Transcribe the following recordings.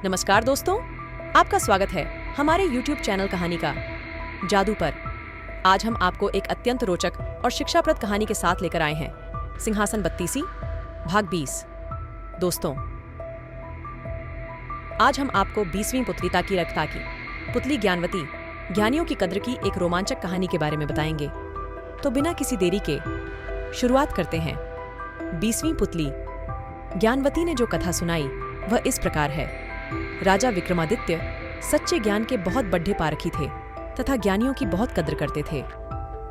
नमस्कार दोस्तों, आपका स्वागत है हमारे YouTube चैनल कहानी का जादू पर। आज हम आपको एक अत्यंत रोचक और शिक्षाप्रद कहानी के साथ लेकर आए हैं। सिंहासन बत्तीसी भाग 20। दोस्तों, आज हम आपको 20वीं पुत्री ताकी रखता की पुतली ज्ञानवती ज्ञानियों की कद्र की एक रोमांचक कहानी के बारे में बताएंगे। तो बिना किसी देरी के शुरुआत करते हैं। 20वीं पुतली ज्ञानवती ने जो कथा सुनाई वह इस प्रकार है। राजा विक्रमादित्य सच्चे ज्ञान के बहुत बड्ढे पारखी थे तथा ज्ञानियों की बहुत कद्र करते थे।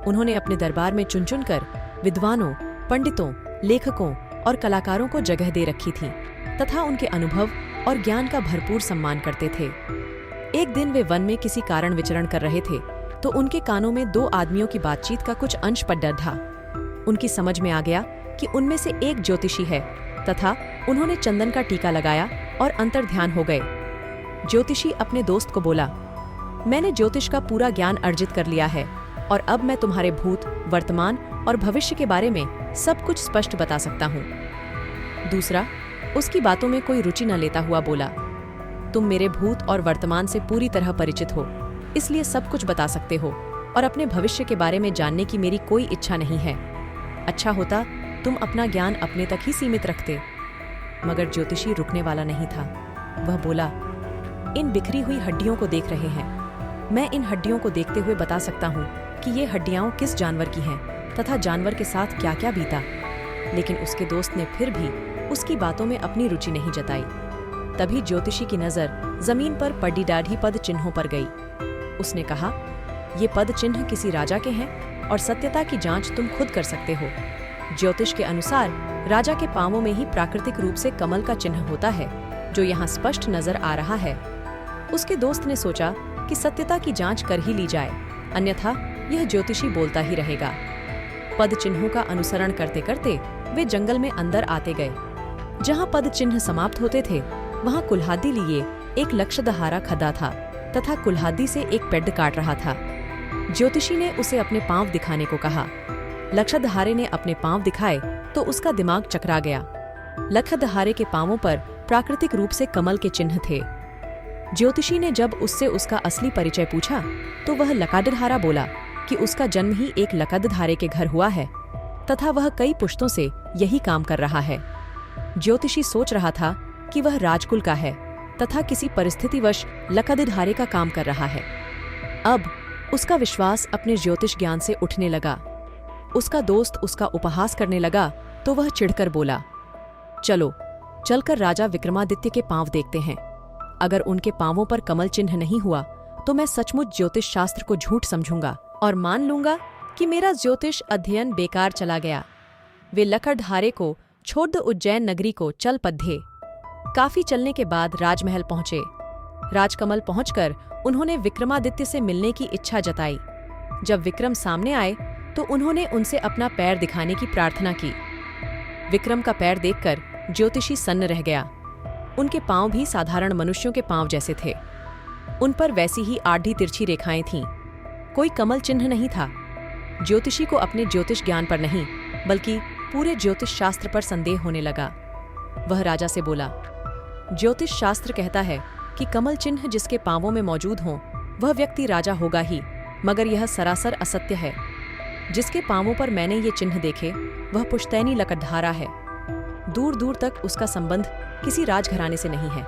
उन्होंने अपने दरबार में चुन चुन कर विद्वानों, पंडितों, लेखकों और कलाकारों को जगह दे रखी थी तथा उनके अनुभव और ज्ञान का भरपूर सम्मान करते थे। एक दिन वे वन में किसी कारण विचरण कर रहे थे तो उनके कानों में दो आदमियों की बातचीत का कुछ अंश पड़ था। उनकी समझ में आ गया कि उनमें से एक ज्योतिषी है तथा उन्होंने चंदन का टीका लगाया और अंतर्ध्यान हो गए। ज्योतिषी अपने दोस्त को बोला, मैंने ज्योतिष का पूरा ज्ञान अर्जित कर लिया है और अब मैं तुम्हारे भूत, वर्तमान और भविष्य के बारे में सब कुछ स्पष्ट बता सकता हूँ। दूसरा उसकी बातों में कोई रुचि न लेता हुआ बोला, तुम मेरे भूत और वर्तमान से पूरी तरह परिचित हो, इसलिए सब कुछ बता सकते हो और अपने भविष्य के बारे में जानने की मेरी कोई इच्छा नहीं है। अच्छा होता तुम अपना ज्ञान अपने तक ही सीमित रखते। मगर ज्योतिषी रुकने वाला नहीं था। वह बोला, इन बिखरी हुई हड्डियों को देख रहे हैं। मैं इन हड्डियों को देखते हुए बता सकता हूँ कि ये हड्डियाँ किस जानवर की हैं तथा जानवर के साथ क्या क्या बीता। लेकिन उसके दोस्त ने फिर भी उसकी बातों में अपनी रुचि नहीं जताई। तभी ज्योतिषी की नजर जमीन पर पड़ी दाढ़ी पद चिन्हों पर गई। उसने कहा, ये पद चिन्ह किसी राजा के हैं और सत्यता की जांच तुम खुद कर सकते हो। ज्योतिष के अनुसार राजा के पांवों में ही प्राकृतिक रूप से कमल का चिन्ह होता है, जो यहाँ स्पष्ट नजर आ रहा है। उसके दोस्त ने सोचा कि सत्यता की जांच कर ही ली जाए, अन्यथा यह ज्योतिषी बोलता ही रहेगा। पद चिन्हों का अनुसरण करते करते वे जंगल में अंदर आते गए। जहाँ पद चिन्ह समाप्त होते थे वहाँ कुल्हादी लिए एक लक्षदहारा खदा था तथा कुल्हादी से एक पेड़ काट रहा था। ज्योतिषी ने उसे अपने पांव दिखाने को कहा। लक्षदहारे ने अपने पांव दिखाए तो उसका दिमाग चकरा गया। लक्षदहारे के पांवों पर प्राकृतिक रूप से कमल के चिन्ह थे। ज्योतिषी ने जब उससे उसका असली परिचय पूछा तो वह लकदधारा बोला कि उसका जन्म ही एक लकदधारे के घर हुआ है तथा वह कई पुश्तों से यही काम कर रहा है। ज्योतिषी सोच रहा था कि वह राजकुल का है तथा किसी परिस्थितिवश लकदधारे का काम कर रहा है। अब उसका विश्वास अपने ज्योतिष ज्ञान से उठने लगा। उसका दोस्त उसका उपहास करने लगा तो वह चिढ़कर बोला, चलो चलकर राजा विक्रमादित्य के पांव देखते हैं। अगर उनके पांवों पर कमल चिन्ह नहीं हुआ तो मैं सचमुच ज्योतिष शास्त्र को झूठ समझूंगा और मान लूंगा कि मेरा ज्योतिष अध्ययन बेकार चला गया। वे लकड़हारे को छोड़ उज्जैन नगरी को चल पद्धे। काफी चलने के बाद राजमहल पहुंचे। राजकमल पहुंचकर उन्होंने विक्रमादित्य से मिलने की इच्छा जताई। जब विक्रम सामने आए तो उन्होंने उनसे अपना पैर दिखाने की प्रार्थना की। विक्रम का पैर देखकर ज्योतिषी सन्न रह गया। उनके पांव भी साधारण मनुष्यों के पांव जैसे थे। उन पर वैसी ही आड़ी तिरछी रेखाएं थीं। कोई कमल चिन्ह नहीं था। ज्योतिषी को अपने ज्योतिष ज्ञान पर नहीं बल्कि पूरे ज्योतिष शास्त्र पर संदेह होने लगा। वह राजा से बोला, ज्योतिष शास्त्र कहता है कि कमल चिन्ह जिसके पांवों में मौजूद हों वह व्यक्ति राजा होगा ही, मगर यह सरासर असत्य है। जिसके पांवों पर मैंने ये चिन्ह देखे वह पुश्तैनी लकड़हारा है। दूर दूर तक उसका संबंध किसी राजघराने से नहीं है।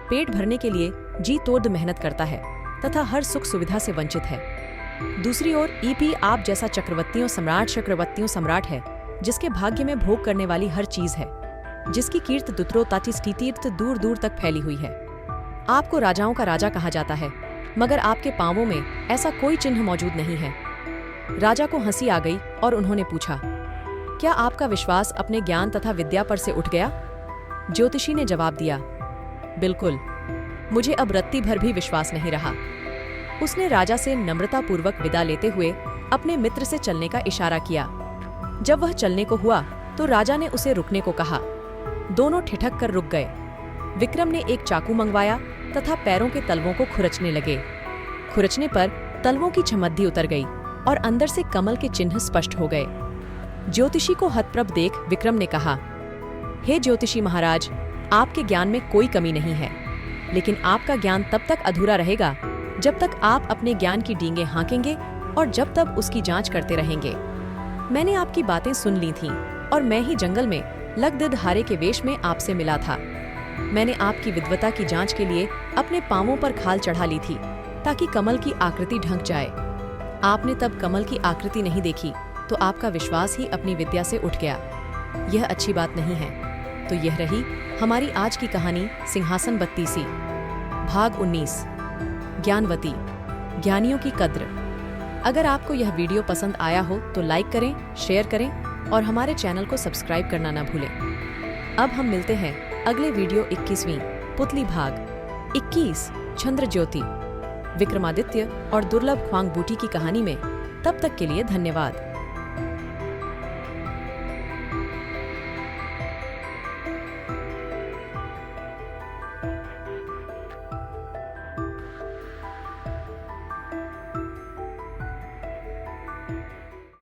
पेट भरने के लिए जी तोड़ मेहनत करता है तथा हर सुख सुविधा से वंचित है। दूसरी ओर ईपी आप जैसा चक्रवर्तियों सम्राट है, जिसके भाग्य में भोग करने वाली हर चीज है, जिसकी कीर्त दुत्रो ताची तीर्थ दूर दूर तक फैली हुई है। आपको राजाओं का राजा कहा जाता है, मगर आपके पांवों में ऐसा कोई चिन्ह मौजूद नहीं है। राजा को हंसी आ गई और उन्होंने पूछा, क्या आपका विश्वास अपने ज्ञान तथा विद्या पर से उठ गया? ज्योतिषी ने जवाब दिया, बिल्कुल, मुझे अब रत्ती भर भी विश्वास नहीं रहा। उसने राजा से नम्रतापूर्वक विदा लेते हुए अपने मित्र से चलने का इशारा किया। जब वह चलने को हुआ तो राजा ने उसे रुकने को कहा। दोनों ठिठक कर रुक गए। विक्रम ने एक चाकू मंगवाया तथा पैरों के तलवों को खुरचने लगे। खुरचने पर तलवों की छमद्दी उतर गई और अंदर से कमल के चिन्ह स्पष्ट हो गए। ज्योतिषी को हतप्रभ देख विक्रम ने कहा, हे ज्योतिषी महाराज, आपके ज्ञान में कोई कमी नहीं है। लेकिन आपका ज्ञान तब तक अधूरा रहेगा जब तक आप अपने ज्ञान की डींगे हाँकेंगे और जब तक उसकी जांच करते रहेंगे। मैंने आपकी बातें सुन ली थीं और मैं ही जंगल में लगदिद हारे के वेश में आपसे मिला था। मैंने आपकी विद्वता की जांच के लिए अपने पांवों पर खाल चढ़ा ली थी ताकि कमल की आकृति ढंक जाए। आपने तब कमल की आकृति नहीं देखी तो आपका विश्वास ही अपनी विद्या से उठ गया। यह अच्छी बात नहीं है। तो यह रही हमारी आज की कहानी सिंहासन बत्तीसी, भाग 19, ज्ञानवती, ज्ञानियों की कद्र। अगर आपको यह वीडियो पसंद आया हो तो लाइक करें, शेयर करें और हमारे चैनल को सब्सक्राइब करना न भूलें। अब हम मिलते हैं अगले वीडियो 21वीं पुतली भाग 21 चंद्र ज्योति, विक्रमादित्य और दुर्लभ ख्वांग बूटी की कहानी में। तब तक के लिए धन्यवाद।